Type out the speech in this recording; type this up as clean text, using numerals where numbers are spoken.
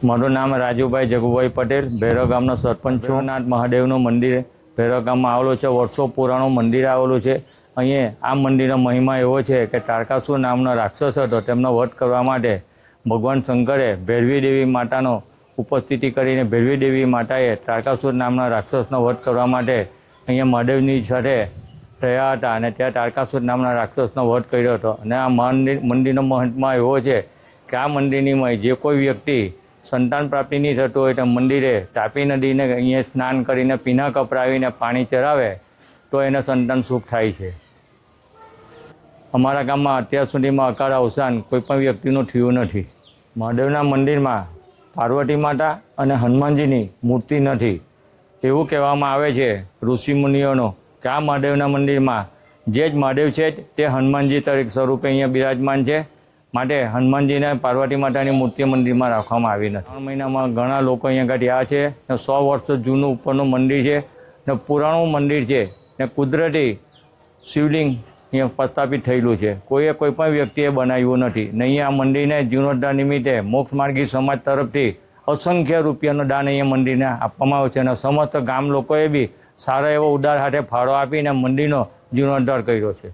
મારું નામ રાજુભાઈ જગુભાઈ પટેલ, ભૈરવ ગામનો સરપંચ છું. નાથ મહાદેવનું મંદિર ભૈરવ ગામમાં આવેલું છે. વર્ષો પુરાણું મંદિર આવેલું છે. અહીંયા આ મંદિરનો મહિમા એવો છે કે તારકાસુર નામનો રાક્ષસ હતો, તેમનો વધ કરવા માટે ભગવાન શંકરે ભૈરવી દેવી માતાનો ઉપસ્થિતિ કરીને ભૈરવી દેવી માતાએ તારકાસુર નામના રાક્ષસનો વધ કરવા માટે અહીંયા મહાદેવની સાથે રહ્યા હતા અને ત્યાં તારકાસુર નામના રાક્ષસનો વધ કર્યો હતો. અને આ મંદિરનો મહત્વ એવો છે કે આ મંદિરની જે કોઈ વ્યક્તિ સંતાન પ્રાપ્તિ નહીં થતું હોય તો મંદિરે તાપી નદીને અહીંયા સ્નાન કરીને પીના કપરાવીને પાણી ચડાવે તો એને સંતાન સુખ થાય છે. અમારા ગામમાં અત્યાર સુધીમાં અકાળ અવસાન કોઈપણ વ્યક્તિનું થયું નથી. મહાદેવના મંદિરમાં પાર્વતી માતા અને હનુમાનજીની મૂર્તિ નથી. એવું કહેવામાં આવે છે ઋષિમુનિઓનો કે આ મહાદેવના મંદિરમાં જે જ મહાદેવ છે તે હનુમાનજી તરીકે સ્વરૂપે અહીંયા બિરાજમાન છે. માટે હનુમાનજીને પાર્વતી માતાની મૂર્તિ મંદિરમાં રાખવામાં આવી નથી. 3 મહિનામાં ઘણા લોકો અહીંયા આગળ આવ્યા છે ને 100 વર્ષ જૂનું ઉપરનું મંદિર છે ને પુરાણું મંદિર છે ને કુદરતી શિવલિંગ અહીંયા પ્રસ્થાપિત થયેલું છે. કોઈ પણ વ્યક્તિએ બનાવ્યું નથી ને અહીંયા આ મંદિરને જીર્ણોદ્ધાર નિમિત્તે મોક્ષ માર્ગી સમાજ તરફથી અસંખ્ય રૂપિયાનું દાન અહીંયા મંદિરને આપવામાં આવ્યું છે અને સમસ્ત ગામ લોકોએ બી સારા એવો ઉદાર હાથે ફાળો આપીને મંદિરનો જીર્ણોદ્ધાર કર્યો છે.